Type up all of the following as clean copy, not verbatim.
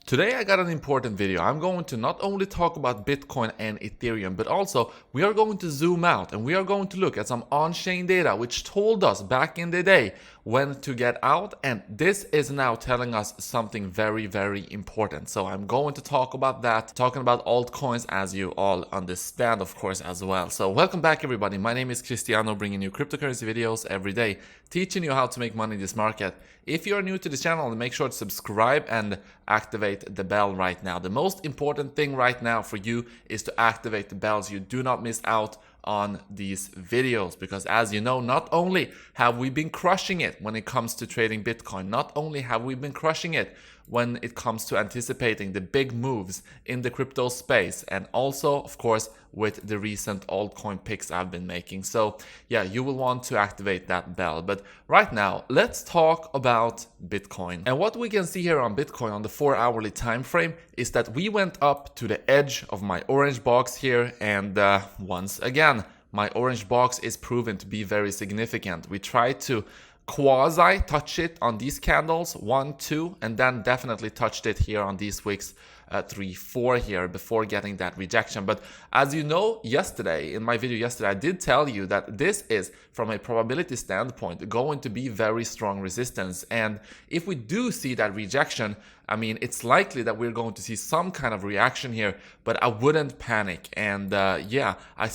Today I got an important video. I'm going to not only talk about Bitcoin and Ethereum, but also we are going to zoom out and we are going to look at some on-chain data which told us back in the day when to get out, and this is now telling us something very, very important. So I'm going to talk about that, talking about altcoins, as you all understand, of course, as well. So welcome back, everybody. My name is Cristiano, bringing you cryptocurrency videos every day, teaching you how to make money in this market. If you're new to this channel, make sure to subscribe and activate the bell right now. The most important thing right now for you is to activate the bell so you do not miss out on these videos, because as you know, not only have we been crushing it when it comes to trading Bitcoin, not only have we been crushing it when it comes to anticipating the big moves in the crypto space, and also of course with the recent altcoin picks I've been making. So yeah, you will want to activate that bell. But right now, let's talk about Bitcoin. And what we can see here on Bitcoin on the 4-hourly time frame is that we went up to the edge of my orange box here, and once again, my orange box is proven to be very significant. We tried to quasi touch it on these candles 1, 2, and then definitely touched it here on these wicks 3, 4 here before getting that rejection. But as you know, yesterday in my video yesterday, I did tell you that this is, from a probability standpoint, going to be very strong resistance. And if we do see that rejection, I mean, it's likely that we're going to see some kind of reaction here, but I wouldn't panic. And yeah, I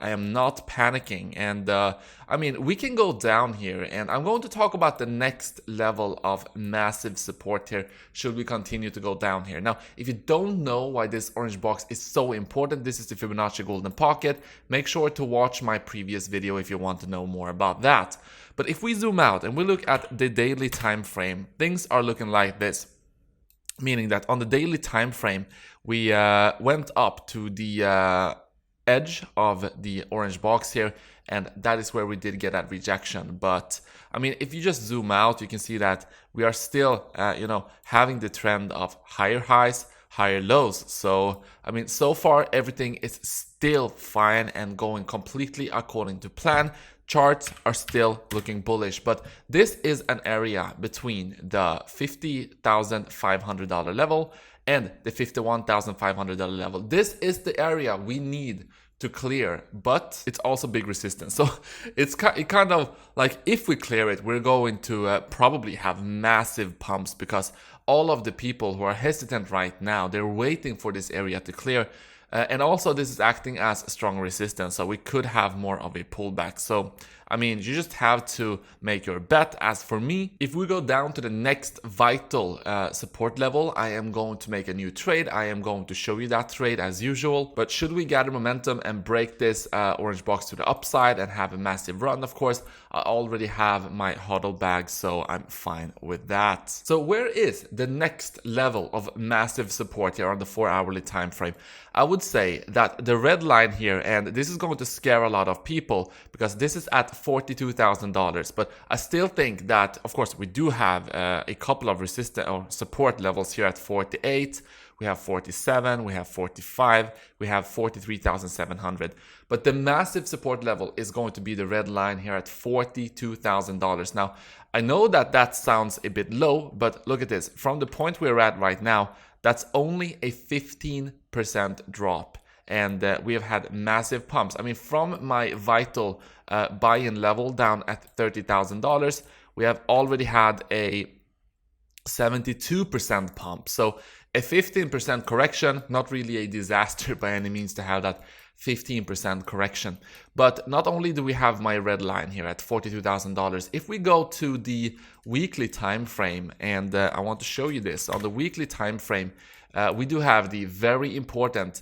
am not panicking. And I mean, we can go down here, and I'm going to talk about the next level of massive support here should we continue to go down here. Now, if you don't know why this orange box is so important, this is the Fibonacci golden pocket. Make sure to watch my previous video if you want to know more about that. But if we zoom out and we look at the daily time frame, things are looking like this. Meaning that on the daily time frame, we went up to the edge of the orange box here, and that is where we did get that rejection. But I mean, if you just zoom out, you can see that we are still, having the trend of higher highs, higher lows. So I mean, so far everything is still fine and going completely according to plan. Charts are still looking bullish, but this is an area between the $50,500 level and the $51,500 level. This is the area we need to clear, but it's also big resistance. So it kind of like, if we clear it, we're going to probably have massive pumps, because all of the people who are hesitant right now, they're waiting for this area to clear. And also this is acting as a strong resistance, so we could have more of a pullback. So I mean, you just have to make your bet. As for me, if we go down to the next vital support level, I am going to make a new trade. I am going to show you that trade as usual. But should we gather momentum and break this orange box to the upside and have a massive run, of course, I already have my hodl bag, so I'm fine with that. So where is the next level of massive support here on the 4-hourly time frame? I would say that the red line here, and this is going to scare a lot of people because this is at $42,000, but I still think that, of course, we do have a couple of resistance or support levels here at 48. We have 47, we have 45, we have 43,700. But the massive support level is going to be the red line here at $42,000. Now, I know that that sounds a bit low, but look at this. From the point we're at right now, that's only a 15% drop. And we have had massive pumps. I mean, from my vital buy-in level down at $30,000, we have already had a 72% pump. So a 15% correction, not really a disaster by any means to have that 15% correction. But not only do we have my red line here at $42,000, if we go to the weekly time frame, and I want to show you this on the weekly time frame, we do have the very important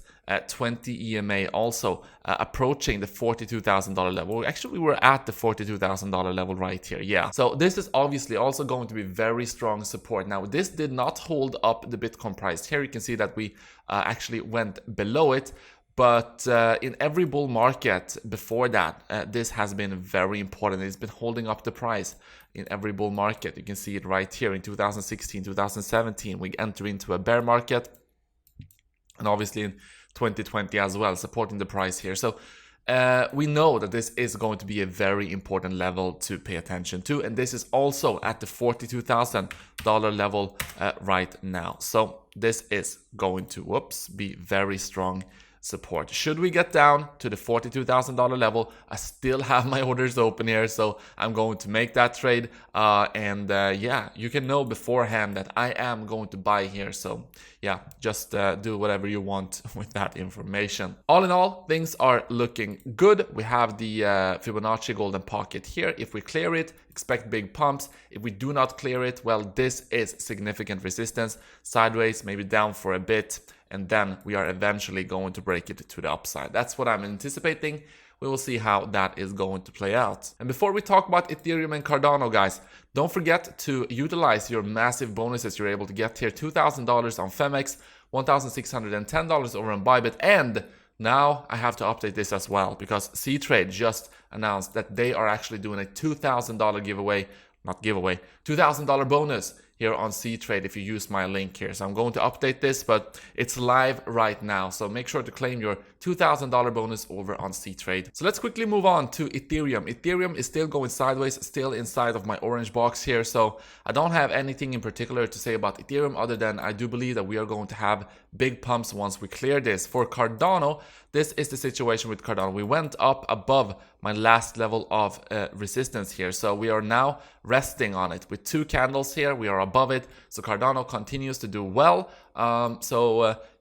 20 EMA also approaching the $42,000 level. Actually, we were at the $42,000 level right here. Yeah. So this is obviously also going to be very strong support. Now, this did not hold up the Bitcoin price. Here you can see that we actually went below it. But in every bull market before that, this has been very important. It's been holding up the price in every bull market. You can see it right here in 2016, 2017. We enter into a bear market, and obviously in 2020 as well, supporting the price here. So we know that this is going to be a very important level to pay attention to, and this is also at the $42,000 level right now. So this is going to, be very strong support. Should we get down to the $42,000 level, I still have my orders open here, so I'm going to make that trade. Yeah, you can know beforehand that I am going to buy here. So yeah, just do whatever you want with that information. All in all, things are looking good. We have the Fibonacci golden pocket here. If we clear it, expect big pumps. If we do not clear it, well, this is significant resistance. Sideways, maybe down for a bit, and then we are eventually going to break it to the upside. That's what I'm anticipating. We will see how that is going to play out. And before we talk about Ethereum and Cardano, guys, don't forget to utilize your massive bonuses you're able to get here. $2,000 on Femex, $1,610 over on Bybit, and now I have to update this as well because C-Trade just announced that they are actually doing a $2,000 giveaway, not giveaway, $2,000 bonus here on C-Trade if you use my link here. So I'm going to update this, but it's live right now. So make sure to claim your $2,000 bonus over on C-Trade. So let's quickly move on to Ethereum. Ethereum is still going sideways, still inside of my orange box here. So I don't have anything in particular to say about Ethereum other than I do believe that we are going to have big pumps once we clear this. For Cardano, this is the situation with Cardano. We went up above my last level of resistance here. So we are now resting on it with 2 candles here. We are above it. So Cardano continues to do well.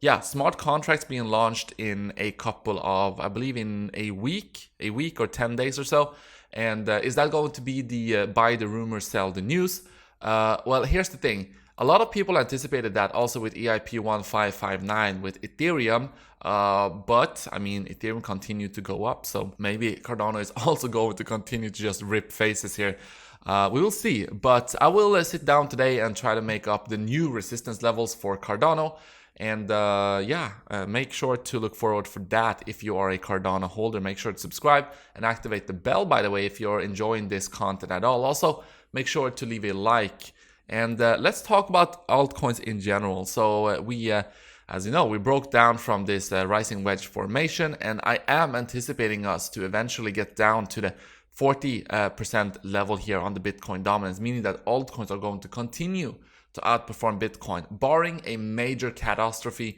Yeah, smart contracts being launched in a couple of, I believe in a week or 10 days or so. And is that going to be the buy the rumor, sell the news? Well, here's the thing. A lot of people anticipated that also with EIP 1559 with Ethereum, but I mean, Ethereum continued to go up, so maybe Cardano is also going to continue to just rip faces here. We will see, but I will sit down today and try to make up the new resistance levels for Cardano. And make sure to look forward for that. If you are a Cardano holder, make sure to subscribe and activate the bell, by the way, if you're enjoying this content at all. Also, make sure to leave a like. And let's talk about altcoins in general. So as you know, we broke down from this rising wedge formation, and I am anticipating us to eventually get down to the 40% level here on the Bitcoin dominance, meaning that altcoins are going to continue to outperform Bitcoin, barring a major catastrophe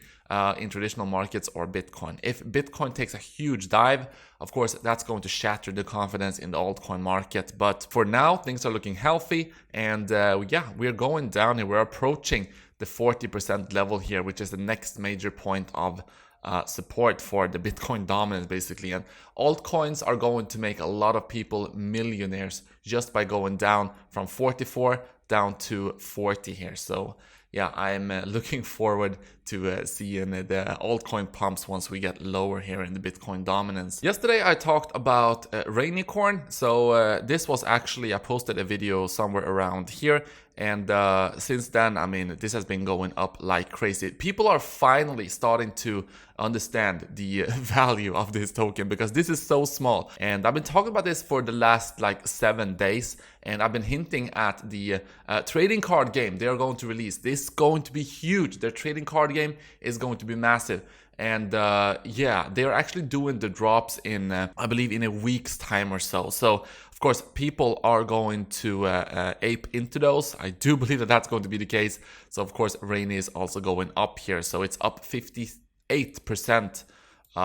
in traditional markets or Bitcoin. If Bitcoin takes a huge dive, of course, that's going to shatter the confidence in the altcoin market. But for now, things are looking healthy. And we're going down here. We're approaching the 40% level here, which is the next major point of support for the Bitcoin dominance, basically. And altcoins are going to make a lot of people millionaires just by going down from 44 down to 40 here. So yeah, I'm looking forward to seeing the altcoin pumps once we get lower here in the Bitcoin dominance. Yesterday I talked about Rainicorn. So this was actually, I posted a video somewhere around here. And since then, I mean, this has been going up like crazy. People are finally starting to understand the value of this token because this is so small. And I've been talking about this for the last like 7 days. And I've been hinting at the trading card game they are going to release. This is going to be huge. Their trading card game is going to be massive. And they're actually doing the drops in, I believe, in a week's time or so. So, of course, people are going to ape into those. I do believe that that's going to be the case. So, of course, Rainy is also going up here. So, it's up 58%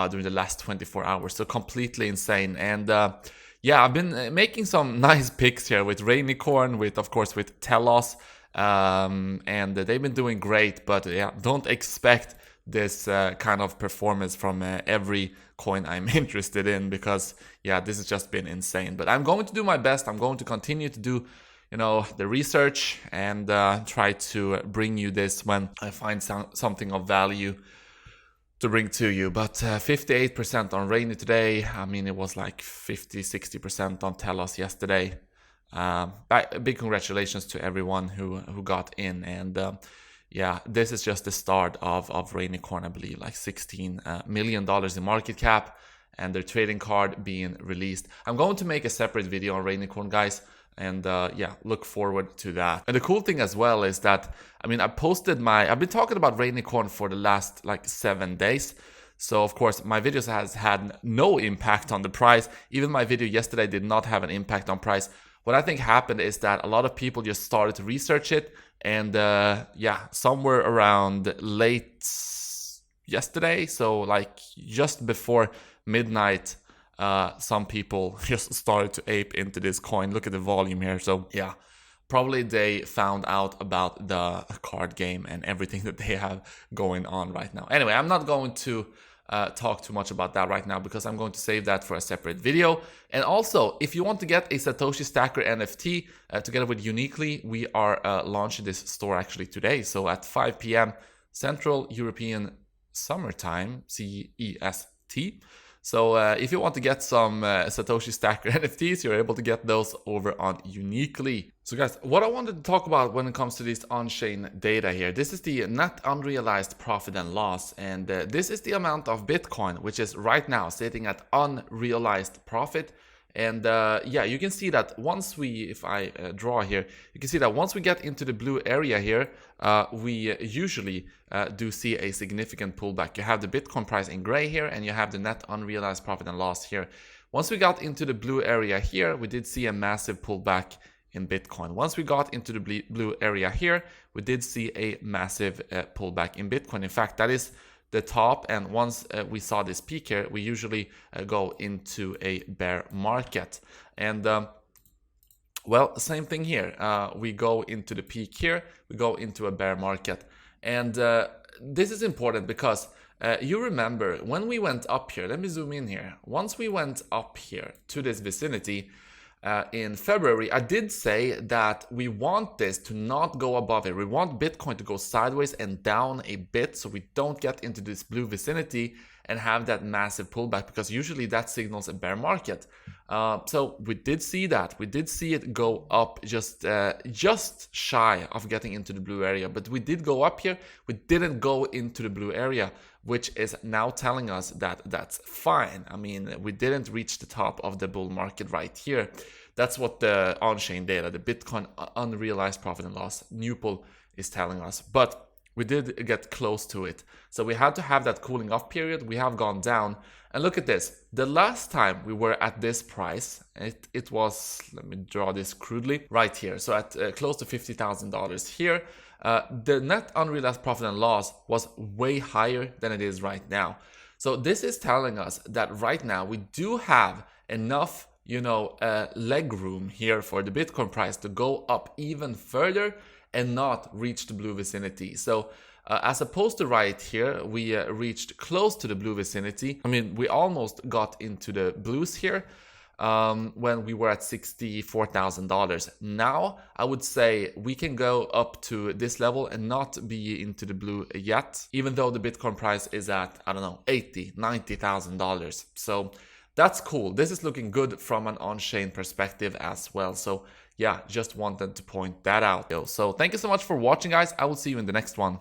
during the last 24 hours. So, completely insane. And I've been making some nice picks here with Rainicorn, with Telos. And they've been doing great. But don't expect this kind of performance from every coin I'm interested in, because this has just been insane. But I'm going to do my best. I'm going to continue to do the research and try to bring you this when I find something of value to bring to you. But 58% on Rainy today. I mean, it was like 50-60% on Telos yesterday. Big congratulations to everyone who got in. And this is just the start of Rainicorn, I believe, like $16 million in market cap, and their trading card being released. I'm going to make a separate video on Rainicorn, guys, and look forward to that. And the cool thing as well is that, I mean, I've been talking about Rainicorn for the last like 7 days. So of course my videos has had no impact on the price. Even my video yesterday did not have an impact on price. What I think happened is that a lot of people just started to research it, and yeah, somewhere around late yesterday, so like just before midnight, some people just started to ape into this coin. Look at the volume here. So yeah, probably they found out about the card game and everything that they have going on right now. Anyway, I'm not going to talk too much about that right now because I'm going to save that for a separate video. And also, if you want to get a Satoshi Stacker NFT together with Uniquely, we are launching this store actually today. So at 5 p.m. Central European Summertime, CEST. So if you want to get some Satoshi Stacker NFTs, you're able to get those over on Uniquely. So guys, what I wanted to talk about when it comes to this on-chain data here, this is the net unrealized profit and loss, and this is the amount of Bitcoin, which is right now sitting at unrealized profit. And yeah, you can see that once we, if I draw here, you can see that once we get into the blue area here, we usually do see a significant pullback. You have the Bitcoin price in gray here, and you have the net unrealized profit and loss here. Once we got into the blue area here, we did see a massive pullback in Bitcoin. Once we got into the blue area here, we did see a massive pullback in Bitcoin. In fact, that is the top, and once we saw this peak here, we usually go into a bear market. And well, same thing here. We go into the peak here, we go into a bear market. And this is important because you remember when we went up here, let me zoom in here. Once we went up here to this vicinity, in February, I did say that we want this to not go above it. We want Bitcoin to go sideways and down a bit so we don't get into this blue vicinity and have that massive pullback, because usually that signals a bear market. So we did see that. We did see it go up just shy of getting into the blue area, but we did go up here. We didn't go into the blue area, which is now telling us that that's fine. I mean, we didn't reach the top of the bull market right here. That's what the on-chain data, the Bitcoin unrealized profit and loss, Newpol, is telling us. But we did get close to it. So we had to have that cooling off period. We have gone down. And look at this. The last time we were at this price, it was, let me draw this crudely, right here. So at close to $50,000 here. The net unrealized profit and loss was way higher than it is right now. So this is telling us that right now we do have enough, leg room here for the Bitcoin price to go up even further and not reach the blue vicinity. So as opposed to right here, we reached close to the blue vicinity. I mean, we almost got into the blues here when we were at $64,000. Now, I would say we can go up to this level and not be into the blue yet, even though the Bitcoin price is at, I don't know, $80,000, $90,000. So that's cool. This is looking good from an on-chain perspective as well. So yeah, just wanted to point that out. So thank you so much for watching, guys. I will see you in the next one.